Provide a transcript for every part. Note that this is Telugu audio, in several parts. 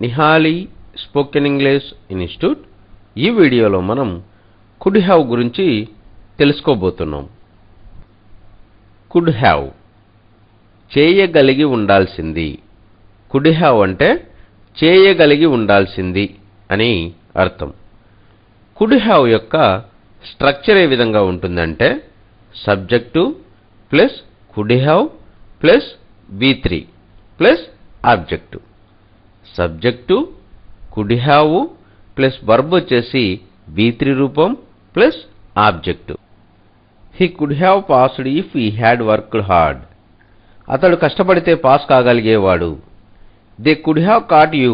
నిహాలి స్పోకెన్ ఇంగ్లీష్ ఇన్స్టిట్యూట్ ఈ వీడియోలో మనం కుడ్ హ్యావ్ గురించి తెలుసుకోబోతున్నాం. కుడ్ హ్యావ్ చేయగలిగి ఉండాల్సింది. కుడ్ హ్యావ్ అంటే చేయగలిగి ఉండాల్సింది అని అర్థం. కుడ్ హ్యావ్ యొక్క స్ట్రక్చర్ ఏ విధంగా ఉంటుందంటే subject plus could have plus V3 plus object. Subject could have plus verb వచ్చేసి V3 రూపం plus object. He could have passed if he had worked hard. అతడు కష్టపడితే పాస్ కాగలిగేవాడు. They could have caught you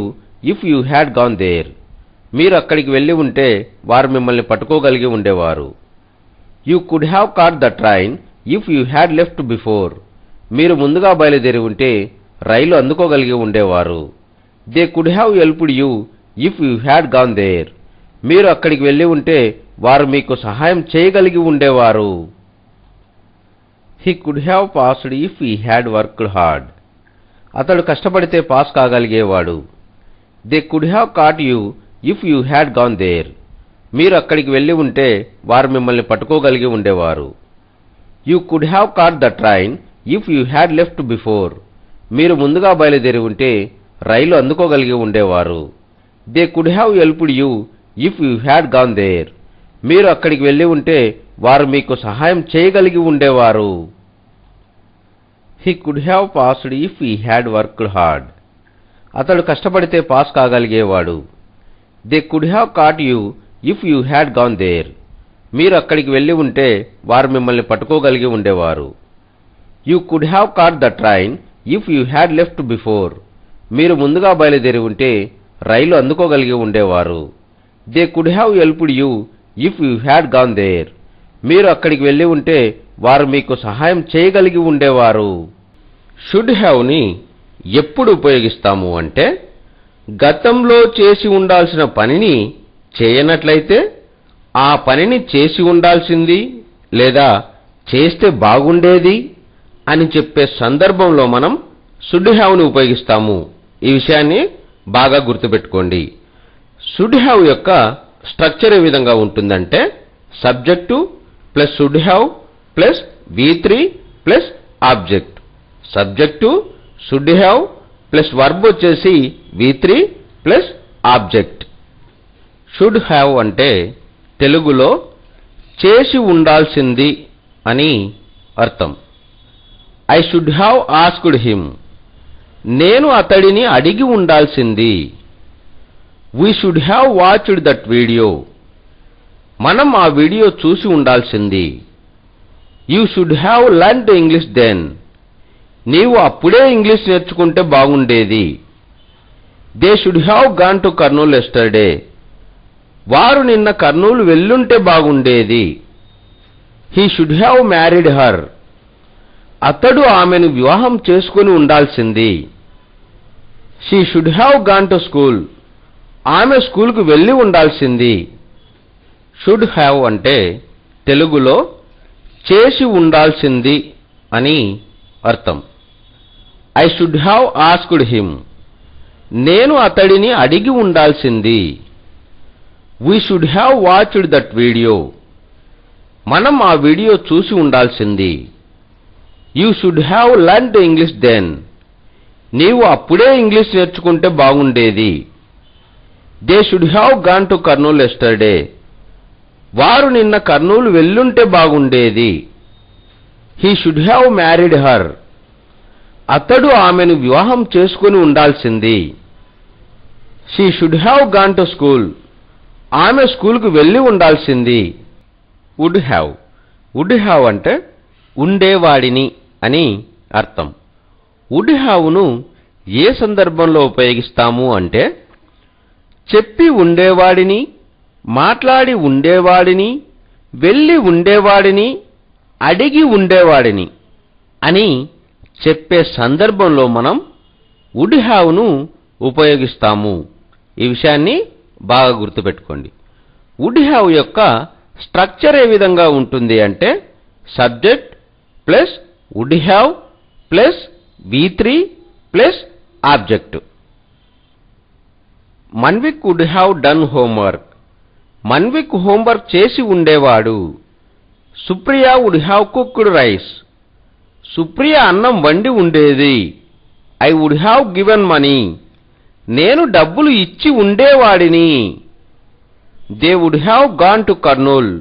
if you had gone there. మీరు అక్కడికి వెళ్ళి ఉంటే వారు మిమ్మల్ని పట్టుకోగలిగి ఉండేవారు. You could have caught the train if you had left before. మీరు ముందుగా బయలుదేరి ఉంటే రైలు అందుకోగలిగి ఉండేవారు. They could have helped you if you had gone there. మీరు అక్కడికి వెళ్ళి ఉంటే వారు మీకు సహాయం చేయగలిగి ఉండేవారు. He could have passed if he had worked hard. అతడు కష్టపడితే పాస్ కాగలిగేవాడు. They could have caught you if you had gone there. మీరు అక్కడికి వెళ్ళి ఉంటే వారు మిమ్మల్ని పట్టుకోగలిగి ఉండేవారు. You could have caught the train if you had left before. మీరు ముందుగా బయలుదేరి ఉంటే రైలు అందుకోగలిగి ఉండేవారు. They could have helped you if you had gone there. మీరు అక్కడికి వెళ్ళి ఉంటే వారు మీకు సహాయం చేయగలిగి ఉండేవారు. He could have passed if he had worked hard. అతడు కష్టపడితే పాస్ కాగలిగేవాడు. They could have caught you if you had gone there. మీరు అక్కడికి వెళ్ళి ఉంటే వారు మిమ్మల్ని పట్టుకోగలిగి ఉండేవారు. You could have caught the train if you had left before. మీరు ముందుగా బయలుదేరి ఉంటే రైలు అందుకోగలిగి ఉండేవారు. They could have helped you if you had gone there. మీరు అక్కడికి వెళ్ళి ఉంటే వారు మీకు సహాయం చేయగలిగి ఉండేవారు. షుడ్ హ్యావ్ని ఎప్పుడు ఉపయోగిస్తాము అంటే గతంలో చేసి ఉండాల్సిన పనిని చేయనట్లయితే ఆ పనిని చేసి ఉండాల్సింది లేదా చేస్తే బాగుండేది అని చెప్పే సందర్భంలో మనం షుడ్ హ్యావ్ని ఉపయోగిస్తాము. ఈ విషయాన్ని బాగా గుర్తుపెట్టుకోండి. షుడ్ హ్యావ్ యొక్క స్ట్రక్చర్ ఏ విధంగా ఉంటుందంటే subject plus should have plus V3 plus object. Subject should have plus verb వచ్చేసి V3 plus object. Should have అంటే తెలుగులో చేసి ఉండాల్సింది అని అర్థం. I should have asked him. నేను అతడిని అడిగి ఉండాల్సింది. We should have watched that video. మనం ఆ వీడియో చూసి ఉండాల్సింది. You should have learned English then. నీవు అప్పుడే ఇంగ్లీష్ నేర్చుకుంటే బాగుండేది. They should have gone to Kurnool yesterday. వారు నిన్న కర్నూలు వెళ్ళుంటే బాగుండేది. He should have married her. అతడు ఆమెను వివాహం చేసుకుని ఉండాల్సింది. She should have gone to school. ఆమె స్కూల్కు వెళ్ళి ఉండాల్సింది. షుడ్ హ్యావ్ అంటే తెలుగులో చేసి ఉండాల్సింది అని అర్థం. I should have asked him. నేను అతడిని అడిగి ఉండాల్సింది. We should have watched that video. మనం ఆ వీడియో చూసి ఉండాల్సింది. You should have learned English then. నీవు అప్పుడే ఇంగ్లీష్ నేర్చుకుంటే బాగుండేది. They should have gone to Kurnool yesterday. వారు నిన్న కర్నూలు వెళ్ళుంటే బాగుండేది. He should have married her. అతడు ఆమెను వివాహం చేసుకుని ఉండాల్సింది. She should have gone to school. ఆమె స్కూల్కు వెళ్ళి ఉండాల్సింది. Would have. వుడ్ హ్యావ్ అంటే ఉండేవాడిని అని అర్థం. వుడ్ హ్యావ్ను ఏ సందర్భంలో ఉపయోగిస్తాము అంటే చెప్పి ఉండేవాడిని, మాట్లాడి ఉండేవాడిని, వెళ్ళి ఉండేవాడిని, అడిగి ఉండేవాడిని అని చెప్పే సందర్భంలో మనం వుడ్ హ్యావ్ను ఉపయోగిస్తాము. ఈ విషయాన్ని బాగా గుర్తుపెట్టుకోండి. వుడ్ హ్యావ్ యొక్క స్ట్రక్చర్ ఏ విధంగా ఉంటుంది అంటే subject plus would have plus V3 plus object. Manvik would have done homework. Manvik homework చేసి ఉండేవాడు. Supriya would have cooked rice. Supriya అన్నం వండి ఉండేది. I would have given money. నేను డబ్బులు ఇచ్చి ఉండేవాడిని. They would have gone to Kurnool.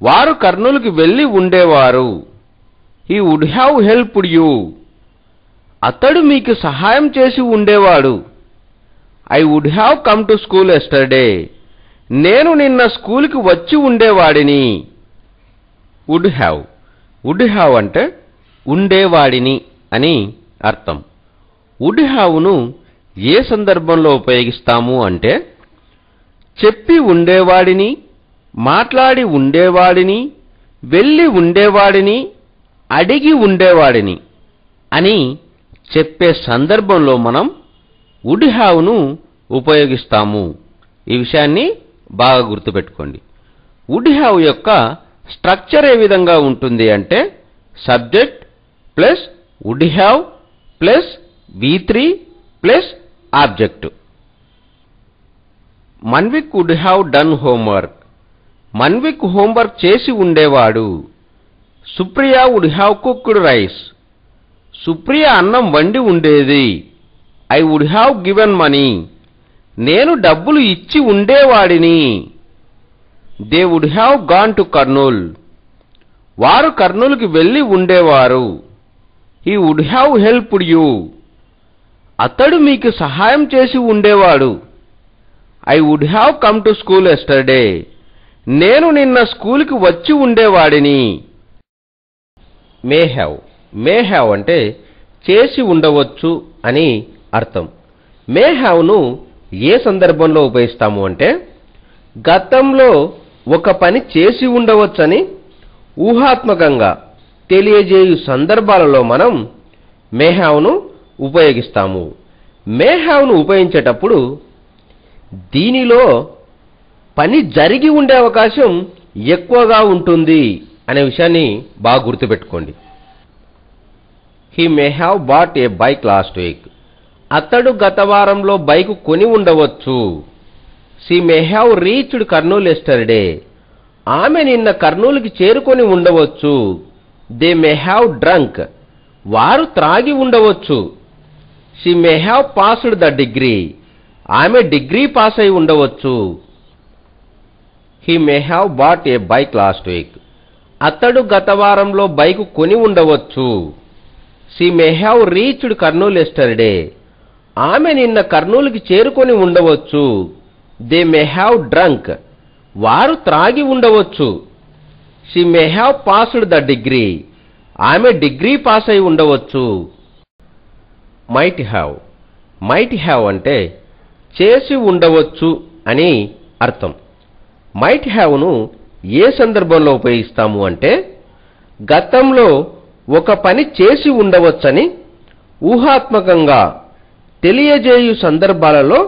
వారు కర్నూలుకి వెళ్ళి ఉండేవారు. He would have helped you. అతడు మీకు సహాయం చేసి ఉండేవాడు. I would have come to school yesterday. నేను నిన్న స్కూలుకి వచ్చి ఉండేవాడిని. Would have. వుడ్ హ్యావ్ అంటే ఉండేవాడిని అని అర్థం. వుడ్ హ్యావ్ను ఏ సందర్భంలో ఉపయోగిస్తాము అంటే చెప్పి ఉండేవాడిని, మాట్లాడి ఉండేవాడిని, వెళ్ళి ఉండేవాడిని, అడిగి ఉండేవాడిని అని చెప్పే సందర్భంలో మనం వుడ్ హ్యావ్ను ఉపయోగిస్తాము. ఈ విషయాన్ని బాగా గుర్తుపెట్టుకోండి. వుడ్ హ్యావ్ యొక్క స్ట్రక్చర్ ఏ విధంగా ఉంటుంది అంటే subject plus would have plus V3 plus object. Manvik would have done homework. Manvik homework చేసి ఉండేవాడు. Supriya would have cooked rice. Supriya అన్నం వండి ఉండేది. I would have given money. నేను డబ్బులు ఇచ్చి ఉండేవాడిని. They would have gone to Kurnool. వారు కర్నూలుకి వెళ్ళి ఉండేవారు. He would have helped you. అతడు మీకు సహాయం చేసి ఉండేవాడు. I would have come to school yesterday. నేను నిన్న స్కూలుకి వచ్చి ఉండేవాడిని. May have. మే హ్యావ్ అంటే చేసి ఉండవచ్చు అని అర్థం. మే హ్యావ్ను ఏ సందర్భంలో ఉపయోగిస్తాము అంటే గతంలో ఒక పని చేసి ఉండవచ్చని ఊహాత్మకంగా తెలియజేయు సందర్భాలలో మనం మే హ్యావ్ను ఉపయోగిస్తాము. మే హ్యావ్ను ఉపయోగించేటప్పుడు దీనిలో పని జరిగి ఉండే అవకాశం ఎక్కువగా ఉంటుంది అనే విషయాన్ని బాగా గుర్తుపెట్టుకోండి. He may have bought a bike last week. అతడు గత వారంలో బైకు కొని ఉండవచ్చు. She may have reached Kurnool yesterday. ఆమె నిన్న కర్నూలుకి చేరుకొని ఉండవచ్చు. They may have drunk. వారు త్రాగి ఉండవచ్చు. She may have passed the degree. ఆమె డిగ్రీ పాస్ అయి ఉండవచ్చు. He may have bought a bike last week. అతడు గత వారంలో బైకు కొని ఉండవచ్చు. She may have reached Kurnool yesterday. ఆమె నిన్న కర్నూలుకి చేరుకొని ఉండవచ్చు. They may have drunk. వారు త్రాగి ఉండవచ్చు. She may have passed the degree. ఆమె డిగ్రీ పాస్ అయి ఉండవచ్చు. Might have. మైట్ హ్యావ్ అంటే చేసి ఉండవచ్చు అని అర్థం. మైట్ హ్యావ్ను ఏ సందర్భంలో ఉపయోగిస్తాము అంటే గతంలో ఒక పని చేసి ఉండవచ్చని ఊహాత్మకంగా తెలియజేయు సందర్భాలలో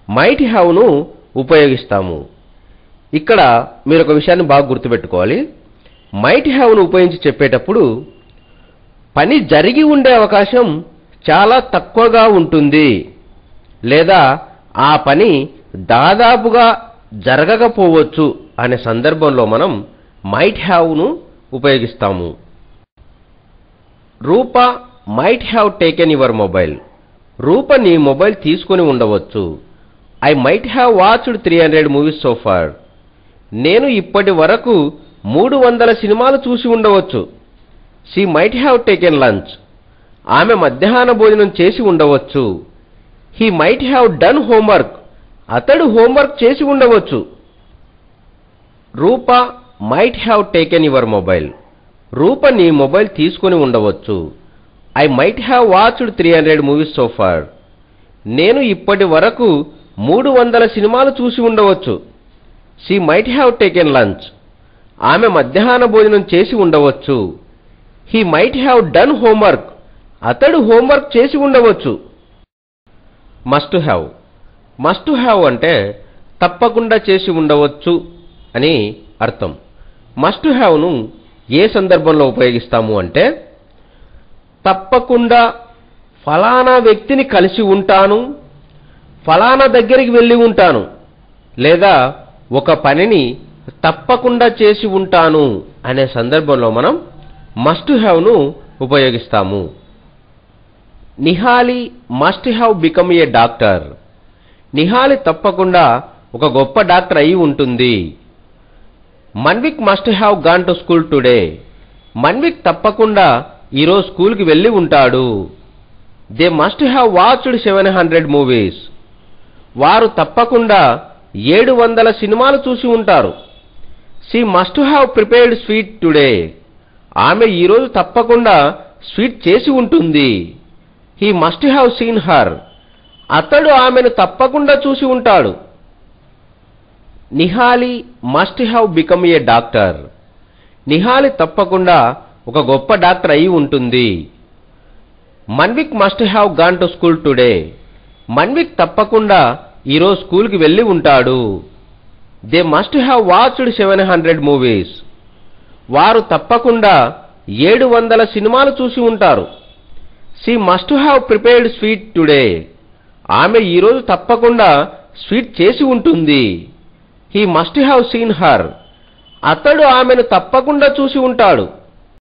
మైట్ హ్యావ్ను ఉపయోగిస్తాము. ఇక్కడ మీరు ఒక విషయాన్ని బాగా గుర్తుపెట్టుకోవాలి. మైట్ హ్యావ్ను ఉపయోగించి చెప్పేటప్పుడు పని జరిగి ఉండే అవకాశం చాలా తక్కువగా ఉంటుంది లేదా ఆ పని దాదాపుగా జరగకపోవచ్చు అనే సందర్భంలో మనం మైట్ హ్యావ్ను ఉపయోగిస్తాము. Roopa might have taken your mobile. Roopa నీ మొబైల్ తీసుకొని ఉండవచ్చు. I might have watched 300 movies so far. నేను ఇప్పటి వరకు 300 సినిమాలు చూసి ఉండవచ్చు. She might have taken lunch. ఆమె మధ్యాహ్న భోజనం చేసి ఉండవచ్చు. He might have done homework. అతడు హోంవర్క్ చేసి ఉండవచ్చు. Roopa might have taken your mobile. Roopa నీ మొబైల్ తీసుకొని ఉండవచ్చు. I might have watched 300 movies so far. నేను ఇప్పటి వరకు 300 సినిమాలు చూసి ఉండవచ్చు. She might have taken lunch. ఆమె మధ్యాహ్న భోజనం చేసి ఉండవచ్చు. He might have done homework. అతడు హోంవర్క్ చేసి ఉండవచ్చు. Must have. మస్ట్ హ్యావ్ అంటే తప్పకుండా చేసి ఉండవచ్చు అని అర్థం. మస్ట్ హ్యావ్ను ఏ సందర్భంలో ఉపయోగిస్తాము అంటే తప్పకుండా ఫలానా వ్యక్తిని కలిసి ఉంటాను, ఫలానా దగ్గరికి వెళ్ళి ఉంటాను లేదా ఒక పనిని తప్పకుండా చేసి ఉంటాను అనే సందర్భంలో మనం మస్ట్ హ్యావ్ ను ఉపయోగిస్తాము. Nihali must have become a doctor. Nihali తప్పకుండా ఒక గొప్ప డాక్టర్ అయి ఉంటుంది. Manvik must have gone to school today. Manvik తప్పకుండా ఈరోజు స్కూల్కి వెళ్ళి ఉంటాడు. They must have watched 700 movies. వారు తప్పకుండా 700 సినిమాలు చూసి ఉంటారు. She must have prepared sweet today. ఆమె ఈరోజు తప్పకుండా స్వీట్ చేసి ఉంటుంది. He must have seen her. అతడు ఆమెను తప్పకుండా చూసి ఉంటాడు. Nihali must have become a doctor. Nihali తప్పకుండా ఒక గొప్ప డాక్టర్ అయి ఉంటుంది. Manvik must have gone to school today. Manvik తప్పకుండా ఈరోజు స్కూల్కి వెళ్ళి ఉంటాడు. They must have watched 700 movies. వారు తప్పకుండా 700 సినిమాలు చూసి ఉంటారు. She must have prepared sweet today. ఆమె ఈరోజు తప్పకుండా స్వీట్ చేసి ఉంటుంది. He must have seen her. అతడు ఆమెను తప్పకుండా చూసి ఉంటాడు.